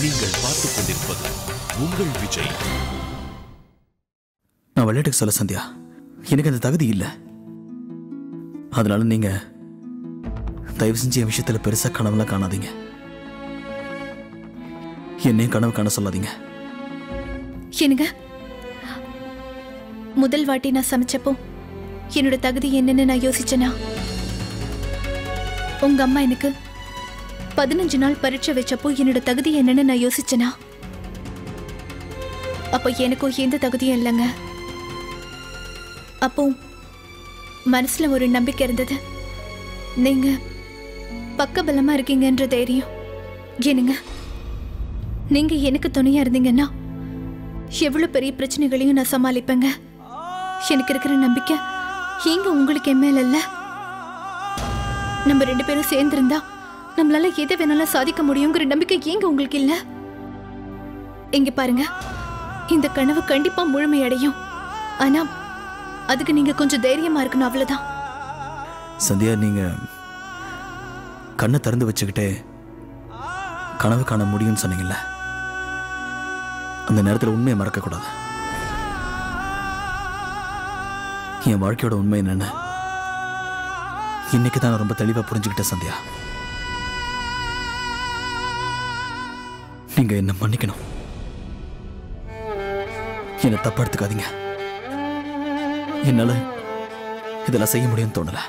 நீங்கள் பார்த்துக் கொண்டிருப்பது உங்கள் விஜய். நான் விளையாட்டுக்கு சொல்ல சந்தியா, எனக்கு அந்த தகுதி இல்லை. அதனால நீங்க தயவு செஞ்சு என் விஷயத்துல பெருசா கனவுலாம் காணாதீங்க. என்னையும் கனவு காண சொல்லாதீங்க. என்னங்க, முதல் வாட்டி நான் சமைச்சப்போ என்னோட தகுதி என்னன்னு நான் யோசிச்சேனா, உங்க அம்மா எனக்கு 15 நாள் பரீட்சை வச்சப்போ என்னோட தகுதி என்னன்னு நான் யோசிச்சேனா, அப்போ எனக்கும் எந்த தகுதியும் இல்லைங்க. அப்போ மனசுல ஒரு நம்பிக்கை இருந்தது. நீங்க பக்கபலமா இருக்கீங்கன்ற தைரியம். ஏனுங்க, நீங்க எனக்கு துணையா இருந்தீங்கன்னா எவ்வளவு பெரிய பிரச்சனைகளையும் நான் சமாளிப்பேங்க. எனக்கு இருக்கிற நம்பிக்கை எங்க உங்களுக்கு என் மேல இல்ல? நம்ம 2 பேரும் சேர்ந்திருந்தா நம்மளால எதை வேணாலும் சாதிக்க முடியுங்கிற நம்பிக்கை எங்க உங்களுக்கு இல்ல? இங்க பாருங்க, இந்த கனவு கண்டிப்பா முழுமையடையும். ஆனா அதுக்கு நீங்க கொஞ்சம் தைரியமா இருக்கணும், அவ்வளவுதான். சந்தியா, நீங்க கண்ணை திறந்து வச்சுக்கிட்டே கனவு காண முடியும்னு சொன்னீங்கல்ல, அந்த நேரத்தில் உண்மையை மறக்க கூடாது. என் வாழ்க்கையோட உண்மை என்னன்னு இன்னைக்கு தான் நான் ரொம்ப தெளிவா புரிஞ்சுக்கிட்டேன் சந்தியா. நீங்க என்ன மன்னிக்கணும். என்ன தப்பா எடுத்துக்காதீங்க. என்னால இதெல்லாம் செய்ய முடியும்னு தோணல.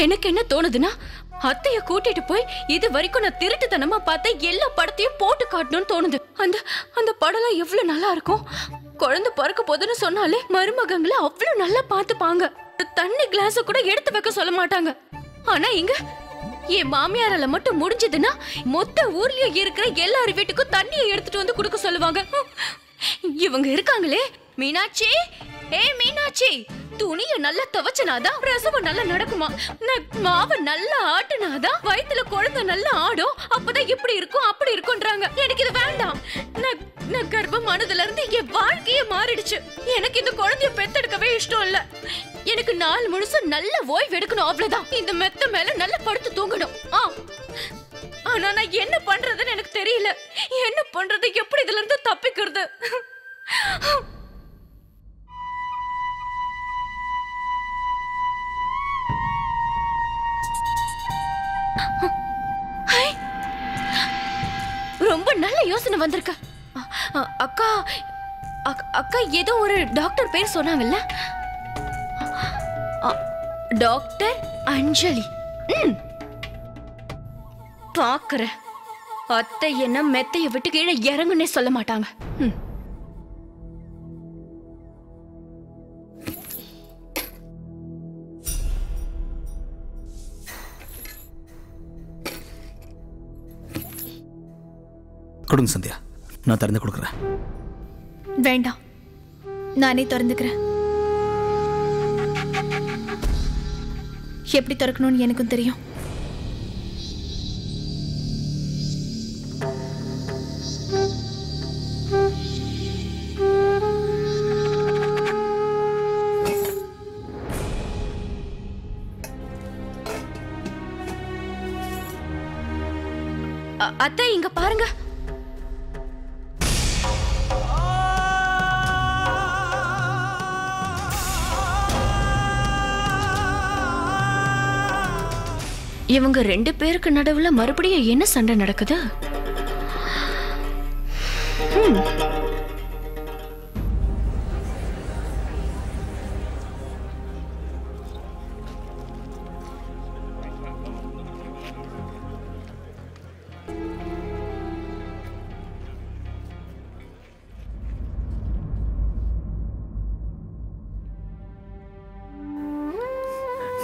எனக்கு என்ன தோணுதுன்னா, அத்தைய கூட்டிட்டு போய் இது வரைக்கும் நான் திருட்டுத்தனமா பார்த்த எல்லா படத்தையும் போட்டு காட்டணும்னு தோணுது. அந்த அந்த படம்லாம் எவ்வளவு நல்லா இருக்கும். குழந்தை பிறக்க போதுன்னு சொன்னாலே மருமகங்களை அவ்வளவு நல்லா பார்த்துப்பாங்க. தண்ணி கிளாஸ கூட எடுத்து வைக்க சொல்ல மாட்டாங்க. ஆனா இங்க என் மாமியாரால மட்டும் முடிஞ்சதுன்னா மொத்த ஊர்லயும் இருக்கிற எல்லார் வீட்டுக்கும் தண்ணியை எடுத்துட்டு வந்து கொடுக்க சொல்லுவாங்க. இவங்க இருக்காங்களே, மீனாட்சி, மீனாட்சி, துணிய நல்லா துவைச்சனாதான் பிரசவம் நல்லா நடக்குமா, மாவை நல்லா ஆட்டுனாதான் வயித்துல குழந்தை நல்லா ஆடும், அப்பதான் இப்படி இருக்கும் அப்படி இருக்கும்ன்றாங்க. எனக்கு இது வேண்டாம். நான் கர்ப்பமானதுல இருந்து என் வாழ்க்கையே மாறிடுச்சு. எனக்கு இந்த குழந்தைய பெத்தெடுக்கவே இஷ்டம் இல்ல. எனக்கு நாள் முழுசும் நல்ல ஓய்வு எடுக்கணும், அவ்வளவுதான். இந்த மெத்த மேல நல்லா படுத்து தூங்கணும். ஆனா நான் என்ன பண்றதுன்னு எனக்கு தெரியல. என்ன பண்றது, எப்படி இதுல இருந்து தப்பிக்கிறது? ரொம்ப நல்ல யோசனை வந்திருக்க அக்கா. அக்கா ஏதோ ஒரு டாக்டர் பேர் சொன்னாங்கல்ல, டாக்டர் அஞ்சலி. பாக்குறேன், அத்தை என்ன மெத்தைய விட்டு கீழே இறங்குன்னே சொல்ல மாட்டாங்க. கொடுங்க சந்தியா, நான் திறந்து கொடுக்குறேன். வேண்டாம், நானே திறந்துக்கிறேன். எப்படி திறக்கணும்னு எனக்கும் தெரியும். அத்தை இங்க பாருங்க. இவங்க 2 பேருக்கு நடுவுல மறுபடியும் என்ன சண்டை நடக்குது?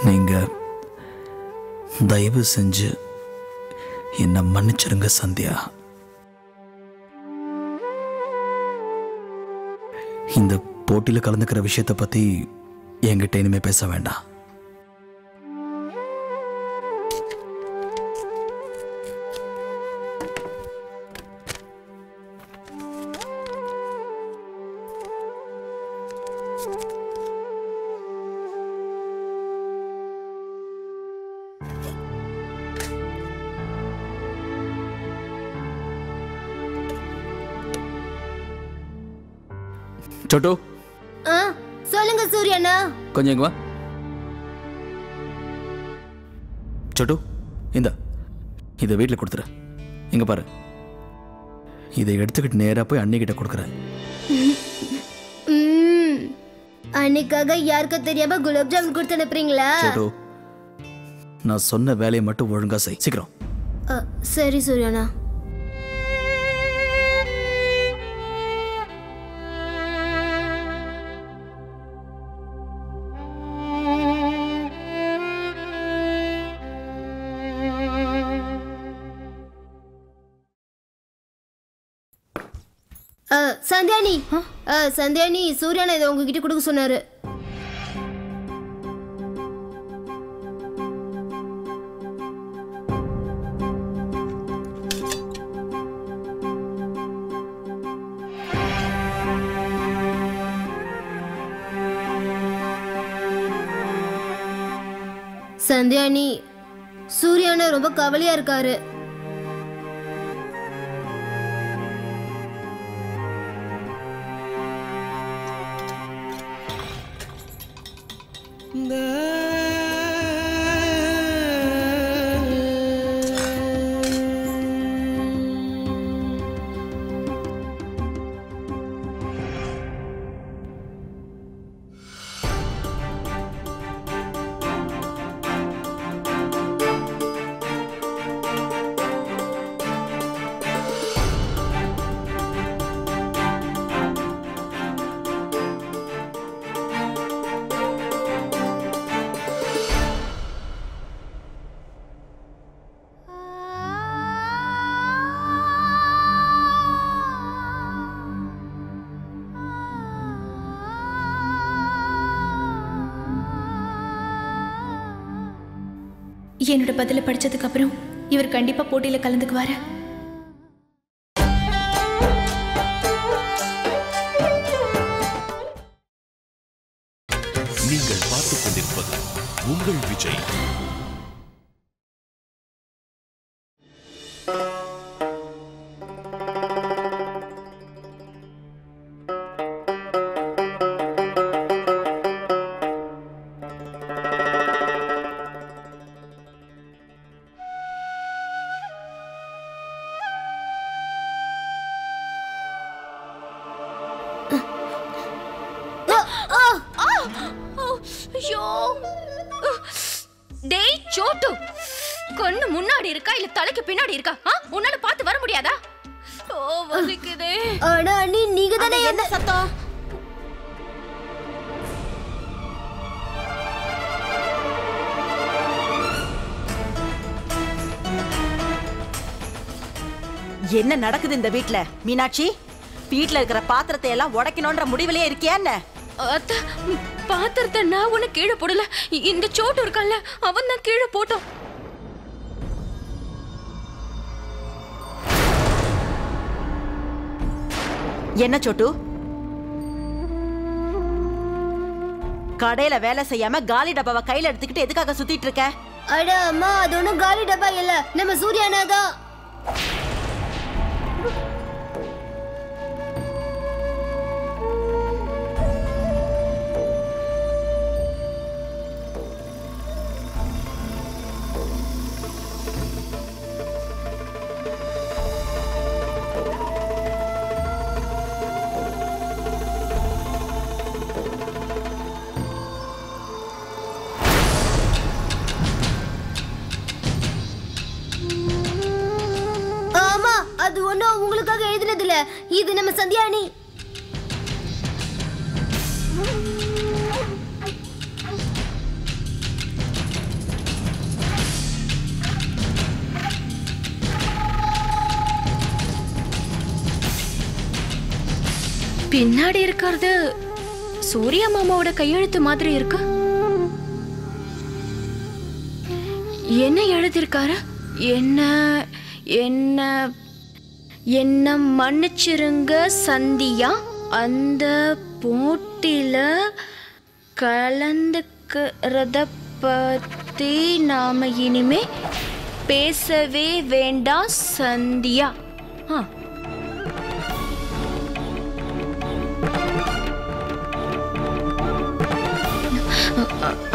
நீங்க தயவு செஞ்சு என்னை மன்னிச்சிருங்க சந்தியா. இந்த போட்டியில் கலந்துக்கிற விஷயத்தை பத்தி என்கிட்ட இனிமே பேச வேண்டாம். சோட்டு, சொல்லுங்க சூரியண்ணா. கொஞ்சம் இங்க வா. சோட்டு, இந்த இதை வீட்டில் கொடுத்துரு. இங்க பாரு, இதை எடுத்துக்கிட்டு நேரா போய் அன்னிக்கிட்ட கொடுக்குறேன். அன்னைக்காக யாருக்க தெரியாம குலாப் ஜாமுன் கொடுத்து அனுப்புறீங்களா? சோட்டு, நான் சொன்ன வேலையை மட்டும் ஒழுங்கா செய். சீக்கிரம். சரி சூரியண்ணா. சந்தியானி சூர்யானா இதை உங்ககிட்ட கொடுக்க சொன்னாரு. சந்தியானி, சூர்யானா ரொம்ப கவலையா இருக்காரு. என்னோட பதில படிச்சதுக்கு அப்புறம் இவர் கண்டிப்பா போட்டியில கலந்துக்குவாரு. நீங்கள் பார்த்துக் கொண்டிருப்பது உங்கள் விஜய். டேய் சோட்டு, கண்ணு முன்னாடி இருக்கா இல்ல தலைக்கு பின்னாடி இருக்கா? உன்னால பார்த்து வர முடியாதா? ஓ வலிக்குதே. அட அண்ணி, நீங்க தானே என்ன சத்தம்? என்ன நடக்குது இந்த வீட்ல? மீனாட்சி, வீட்ல இருக்கிற பாத்திரத்தை எல்லாம் உடைக்கணும்ன்ற முடிவிலே இருக்கியா என்ன? பாத்திரத்தை நான் உன்னை கீழே போடல. இந்த சோட்டு இருக்கான்ல, அவன் தான் கீழே போட்டான். என்ன சோட்டு, கடையில வேலை செய்யாம காலி டப்பாவை கையில எடுத்துக்கிட்டு எதுக்காக சுத்திட்டு இருக்க? அட அம்மா, அது ஒண்ணும் காலி டப்பா இல்ல, நம்ம சூர்யானா தான். அது ஒண்ணும் உங்களுக்காக எழுதினது இல்ல, இது நம்ம சந்தியானி. பின்னாடி இருக்கிறது சூர்யா மாமாவோட கையெழுத்து மாதிரி இருக்கு. என்ன எழுதியிருக்காரு? என்ன என்ன என்ன மன்னிச்சிருங்க சந்தியா, அந்த போட்டியில கலந்துக்கிறத பத்தி நாம இனிமே பேசவே வேண்டாம் சந்தியா.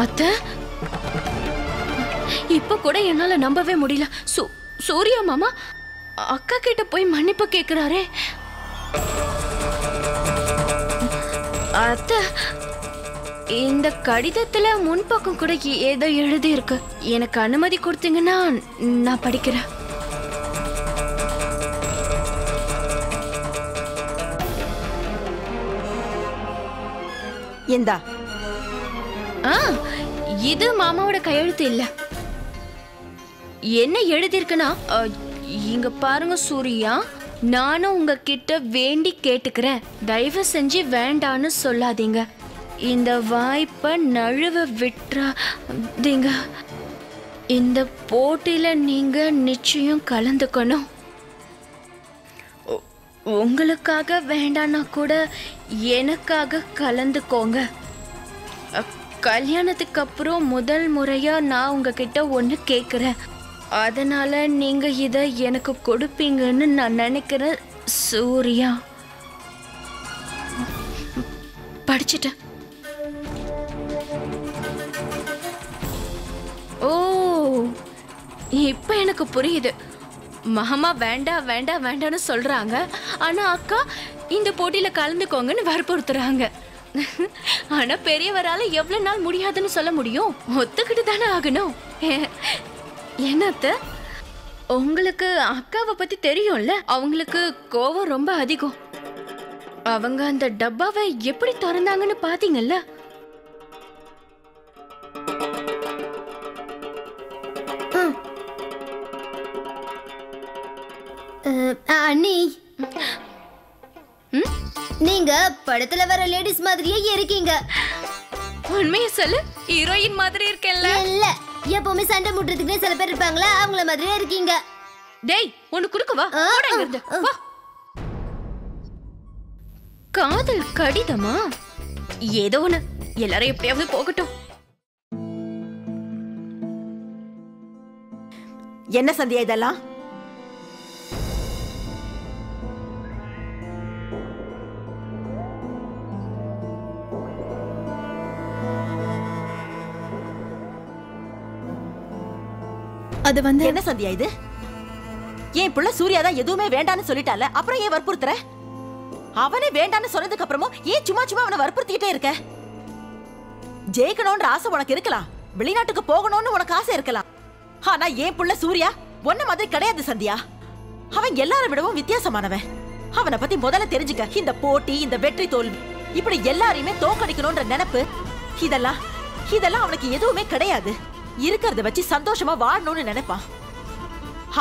அத்தை, இப்ப கூட என்னால நம்பவே முடியல. சூர்யா மாமா அக்கா கிட்ட போய் மன்னிப்பு கேக்குறாரே. அத்தை, இந்த கடிதத்துல முன்பக்கம் கூட ஏதோ எழுதி இருக்கு. எனக்கு அனுமதி கொடுத்தீங்கன்னா நான் படிக்கிறேன். இந்தா. இது மாமாவோட கையெழுத்து இல்ல. என்ன எழுதிருக்குன்னா, இங்க பாருங்க சூர்யா, நானும் உங்ககிட்ட வேண்டி கேட்டுக்கிறேன், தயவு செஞ்சு வேண்டான்னு சொல்லாதீங்க. இந்த வாய்ப்பை நழுவ விட்டுறாதீங்க. இந்த போட்டியில நீங்க நிச்சயம் கலந்துக்கணும். உங்களுக்காக வேண்டான்னா கூட எனக்காக கலந்துக்கோங்க. கல்யாணத்துக்கு அப்புறம் முதல் முறையா நான் உங்ககிட்ட ஒன்று கேட்குறேன். அதனால நீங்க இதை எனக்கு கொடுப்பீங்கன்னு நான் நினைக்கிறேன் சூர்யா. படிச்சுட்டேன். ஓ, இப்ப எனக்கு புரியுது. மாமா வேண்டாம் வேண்டாம் வேண்டான்னு சொல்றாங்க, ஆனா அக்கா இந்த போட்டியில கலந்துக்கோங்கன்னு வற்புறுத்துறாங்க. ஆனா பெரியவரால எவ்வளவு நாள் முடியாதுன்னு சொல்ல முடியும்? ஒத்துக்கிட்டு தானே ஆகணும். என்னத்த, உங்களுக்கு அக்காவை பத்தி தெரியும்ல, அவங்களுக்கு கோவம் ரொம்ப அதிகம். அவங்க அந்த டப்பாவை எப்படி திறந்தாங்கன்னு பாத்தீங்கல்ல? அண்ணி, நீங்க படத்துல வர லேடிஸ் மாதிரியே இருக்கீங்க. உண்மையை சொல்லு, ஹீரோயின் மாதிரி இருக்கேன்ல? இல்ல, எப்பவுமே சண்டை முட்டுறதுக்கு சில பேர் இருப்பாங்களா, அவங்கள மாதிரியே இருக்கீங்க. டேய், ஒன்னு குறுக்க வா. காதல் கடிதமா? ஏதோ ஒண்ணு, எல்லாரும் எப்படியாவது போகட்டும். என்ன சந்தியா இதெல்லாம்? அது வந்து என்ன சந்தியா இது? என் புள்ள சூர்யா தான் எதுவுமே வேண்டான்னு சொல்லிட்டால, அப்புறம் ஏன் வற்புறுத்துற? அவனே வேண்டான்னு சொன்னதுக்கு அப்புறமும் ஏன் சும்மா சும்மா அவனை வற்புறுத்திட்டே இருக்க? ஜெயிக்கணும்ன்ற ஆசை உனக்கு இருக்கலாம், வெளிநாட்டுக்கு போகணும்னு உனக்கு ஆசை இருக்கலாம். ஆனா என் புள்ள சூர்யா ஒன்ன மாதிரி கிடையாது சந்தியா. அவன் எல்லாரை விடவும் வித்தியாசமானவன். அவனை பத்தி முதல்ல தெரிஞ்சுக்க. இந்த போட்டி, இந்த வெற்றி தோல்வி, இப்படி எல்லாரையுமே தோக்கடிக்கணும்ன்ற நினைப்பு, இதெல்லாம் அவனுக்கு எதுவுமே கிடையாது. இருக்கிறத வச்சு சந்தோஷமா வாழணும்னு நினைப்பான்.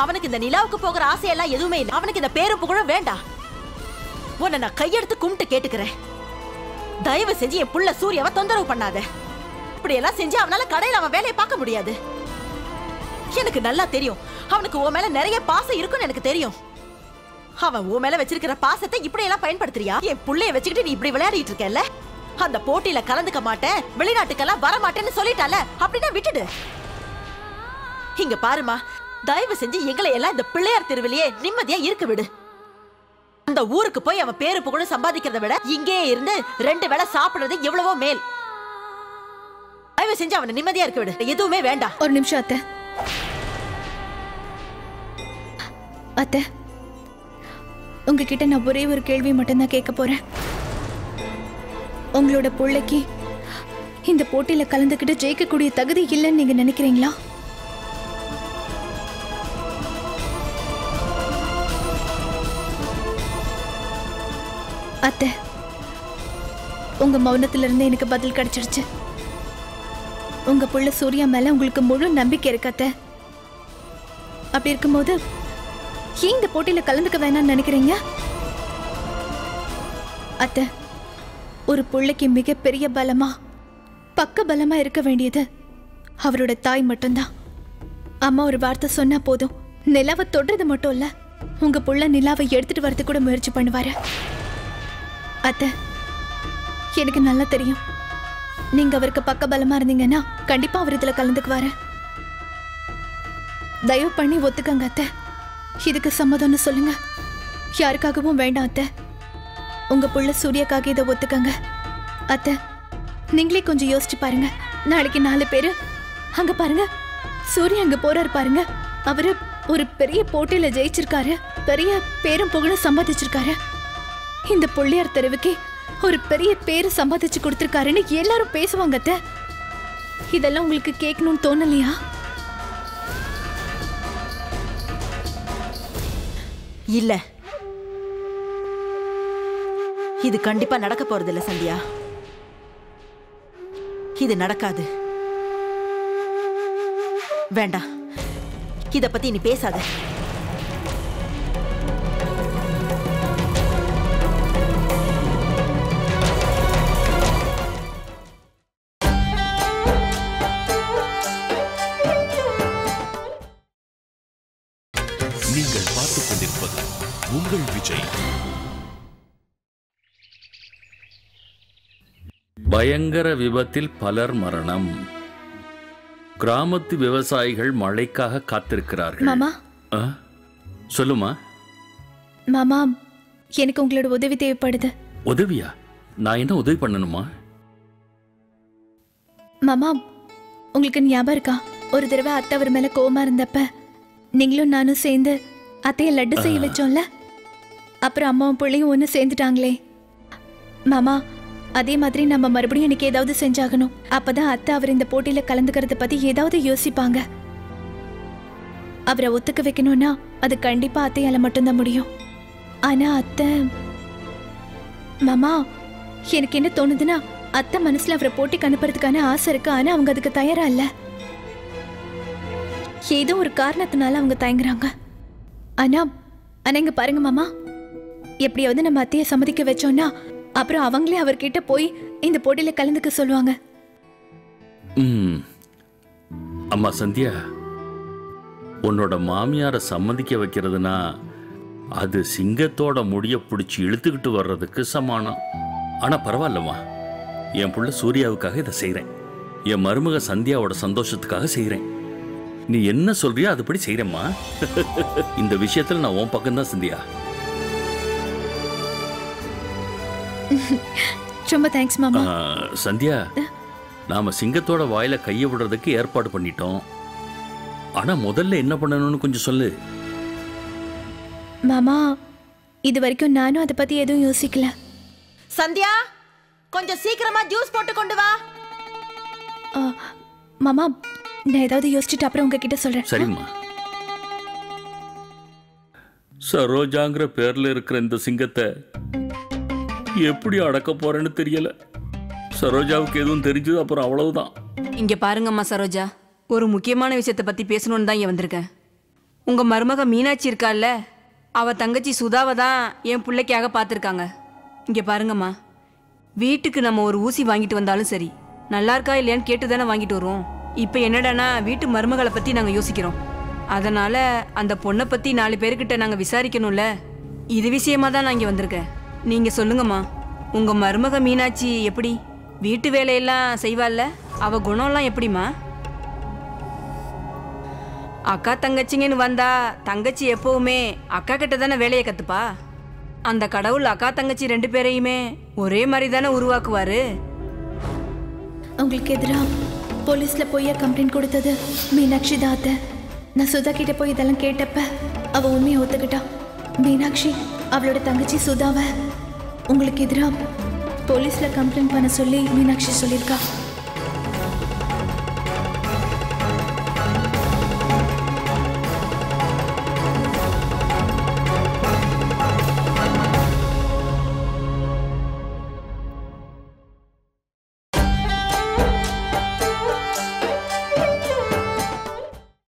அவனுக்கு இந்த நிலாவுக்கு போகிற ஆசையெல்லாம் எதுவுமே இல்லை. அவனுக்கு இந்த பேரும் புகழும் வேண்டாம். உன்னை நான் கையெடுத்து கும்பிட்டு கேட்டுக்கிறேன், தயவு செஞ்சு என் புள்ள சூர்யாவை தொந்தரவு பண்ணாத. இப்படி எல்லாம் செஞ்சு அவனால கடையில அவன் வேலையை பார்க்க முடியாது. எனக்கு நல்லா தெரியும், அவனுக்கு உன் மேல நிறைய பாசம் இருக்குன்னு எனக்கு தெரியும். அவன் உன் மேல வச்சிருக்கிற பாசத்தை இப்படி எல்லாம் பயன்படுத்துறியா? என் புள்ளைய வச்சுக்கிட்டு நீ இப்படி விளையாடிட்டு இருக்கல. அந்த போட்டியில கலந்துக்க மாட்டேன், வெளிநாட்டுக்கெல்லாம் வர மாட்டேன்னு சொல்லிட்டால, அப்படின்னா விட்டுடு. இங்க பாருமா, தயவு செஞ்சு எங்களை எல்லாம் இந்த பிள்ளையார் தெருவிலேயே நிம்மதியா இருக்க விடு. அந்த ஊருக்கு போய் அவன் பேரு புகழும் சம்பாதிக்கிறத விட இங்கே இருந்து 2 வேளை சாப்பிடுறது எவ்வளவோ மேல். தயவு செஞ்சு அவனை நிம்மதியா இருக்க விடு. எதுவுமே வேண்டாம். ஒரு நிமிஷம் அத்தை. அத்தை, உங்ககிட்ட நான் ஒரே ஒரு கேள்வி மட்டும்தான் கேட்க போறேன். உங்களோட பிள்ளைக்கு இந்த போட்டியில கலந்துக்கிட்டு ஜெயிக்கக்கூடிய தகுதி இல்லைன்னு நீங்க நினைக்கிறீங்களா? அத்தை, உங்க மௌனத்துல இருந்து எனக்கு பதில் கிடைச்சிடுச்சு. உங்க புள்ள சூர்யா மேல உங்களுக்கு முழு நம்பிக்கை இருக்கு அத்தை. அப்படி இருக்கும்போது ஏன் இந்த போட்டியில கலந்துக்க வேணாம்னு நினைக்கிறீங்க? அத்தை, ஒரு பிள்ளைக்கு மிகப்பெரிய பலமா பக்க பலமா இருக்க வேண்டியது அவரோட தாய் மட்டும்தான். அம்மா ஒரு வார்த்தை சொன்னா போதும், நிலாவை தொடுறது மட்டும் இல்ல, உங்க புள்ள நிலாவை எடுத்துட்டு வரது கூட முயற்சி பண்ணுவாரு. அத்தை, எனக்கு நல்லா தெரியும், நீங்க அவருக்கு பக்க பலமா இருந்தீங்கன்னா கண்டிப்பா அவர் இதுல கலந்துக்குவாரு. தயவு பண்ணி ஒத்துக்கங்க அத்தை, இதுக்கு சம்மதம்னு சொல்லுங்க. யாருக்காகவும் வேண்டாம் அத்தை, உங்க புள்ள சூர்யாக்காக இதை ஒத்துக்கங்க. அத்தை, நீங்களே கொஞ்சம் யோசிச்சு பாருங்க. நாளைக்கு 4 பேரு அங்க பாருங்க, சூர்யா அங்க போறாரு பாருங்க. அவரு ஒரு பெரிய போட்டியில ஜெயிச்சிருக்காரு, பெரிய பேரும் புகழும் சம்பாதிச்சிருக்காரு. இந்த புள்ளையார் தெருவுக்கு ஒரு பெரிய பேரு சம்பாதிச்சு கொடுத்திருக்காருன்னு எல்லாரும் பேசுவாங்க அத்தை. இதெல்லாம் உங்களுக்கு கேட்கணும்னு தோணலையா? இல்ல, இது கண்டிப்பா நடக்க போறது இல்ல சந்தியா. இது நடக்காது. வேண்டாம், இத பத்தி நீ பேசாத. நீங்கள் பார்த்துக் கொண்டிருப்பது உங்கள் விஜய். பயங்கர விபத்தில் பலர் மரணம். கிராமத்து விவசாயிகள் மழைக்காக காத்திருக்கிறார்கள். மாமா, சொல்லுமா. மாமா, எனக்கு உங்களோட உதவி தேவைப்படுது. உதவியா? நான் என்ன உதவி பண்ணணுமா? மாமா, உங்களுக்கு ஞாபகம் இருக்கா, ஒரு தடவை அத்தை அவர் மேல கோவமா இருந்தப்ப நீங்களும் நானும் சேர்ந்து அத்தைய லட்டு செய்ய வச்சோம்ல? அப்புறம் அம்மாவும் பிள்ளையும் ஒன்று சேர்ந்துட்டாங்களே. மாமா, அதே மாதிரி நம்ம மறுபடியும் எனக்கு ஏதாவது செஞ்சாகணும். அப்பதான் அத்தை அவர் இந்த போட்டியில கலந்துக்கிறத பத்தி ஏதாவது யோசிப்பாங்க. அவரை ஒத்துக்க வைக்கணும்னா அது கண்டிப்பா அத்தையால மட்டும்தான் முடியும். ஆனா அத்தை, மாமா, எனக்கு என்ன தோணுதுன்னா, அத்தை மனசுல அவரை போட்டிக்கு அனுப்புறதுக்கான ஆசை இருக்கு, ஆனா அவங்க அதுக்கு தயாரா இல்ல. ஏதோ ஒரு காரணத்தினால அவங்க தயங்குறாங்க. ஆனா இங்க பாருங்க மாமா, எப்படியாவது நம்ம அத்தையை சம்மதிக்க வச்சோம்னா அப்புறம் அவங்களே அவர்கிட்ட போய் இந்த போட்டியில கலந்துக்க சொல்லுவாங்க. அம்மா சந்தியா, உன்னோட மாமியாரை சம்மதிக்க வைக்கிறதுனா அது சிங்கத்தோட முடிய பிடிச்சி இழுத்துக்கிட்டு வர்றதுக்கு சமானம். ஆனா பரவாயில்லம்மா, என் புள்ள சூர்யாவுக்காக இதை செய்யறேன், என் மருமக சந்தியாவோட சந்தோஷத்துக்காக செய்யறேன். நீ என்ன சொல்றியோ அதுபடி செய்யறேம்மா. இந்த விஷயத்துல நான் உன் பக்கம்தான் சந்தியா. ரொம்ப தேங்க்ஸ் மாமா. சந்தியா, நாம சிங்கத்தோட வாயில கையை விடுறதுக்கு ஏற்பாடு பண்ணிட்டோம். ஆனா முதல்ல என்ன பண்ணணும்னு கொஞ்சம் சொல்லு. மாமா, இது வரைக்கும் நானும் அதை பத்தி எதுவும் யோசிக்கல. சந்தியா, கொஞ்சம் சீக்கிரமா ஜூஸ் போட்டு கொண்டு வா. மாமா, நான் ஏதாவது யோசிச்சுட்டு அப்புறம் உங்ககிட்ட சொல்றேன். சரிம்மா. சரோஜாங்கிற பேர்ல இருக்கிற இந்த சிங்கத்தை எப்படி அடக்க போறேன்னு தெரியல. சரோஜாவுக்கு எதுவும் தெரிஞ்சது அப்புறம் அவ்வளவுதான். இங்க பாருங்கம்மா சரோஜா, ஒரு முக்கியமான விஷயத்தை பத்தி பேசணும்னு தான் இங்க வந்திருக்கேன். உங்க மருமக மீனாட்சி இருக்கால்ல, அவ தங்கச்சி சுதாவை தான் என் பிள்ளைக்காக பார்த்துருக்காங்க. இங்க பாருங்கம்மா, வீட்டுக்கு நம்ம ஒரு ஊசி வாங்கிட்டு வந்தாலும் சரி, நல்லா இருக்கா இல்லையான்னு கேட்டு தானே வாங்கிட்டு வருவோம். இப்போ என்னடானா வீட்டு மருமகளை பத்தி நாங்க யோசிக்கிறோம். அதனால அந்த பொண்ணை பத்தி 4 பேர்கிட்ட நாங்க விசாரிக்கணும்ல. இது விஷயமா தான் நான் இங்க வந்திருக்கேன். நீங்க சொல்லுங்கம்மா, உங்க மருமக மீனாட்சி எப்படி வீட்டு வேலையெல்லாம் செய்வாள்ல? அவ குணம்லாம் எப்படிம்மா? அக்கா தங்கச்சிங்கன்னு வந்தா தங்கச்சி எப்பவுமே அக்கா கிட்ட தானே வேலையை கத்துப்பா. அந்த கடவுள் அக்கா தங்கச்சி 2 பேரையுமே ஒரே மாதிரி தானே உருவாக்குவாரு. உங்களுக்கு எதிராக போலீஸ்ல போய் கம்ப்ளைண்ட் கொடுத்தது மீனாட்சி தான் அத்தை. நான் சுதா கிட்ட போய் இதெல்லாம் கேட்டப்ப அவ உண்மையை ஒத்துக்கிட்டா. மீனாட்சி அவளோட தங்கச்சி சுதாவை உங்களுக்கு எதிராக போலீஸ்ல கம்ப்ளைண்ட் பண்ண சொல்லி மீனாட்சி சொல்லியிருக்கா.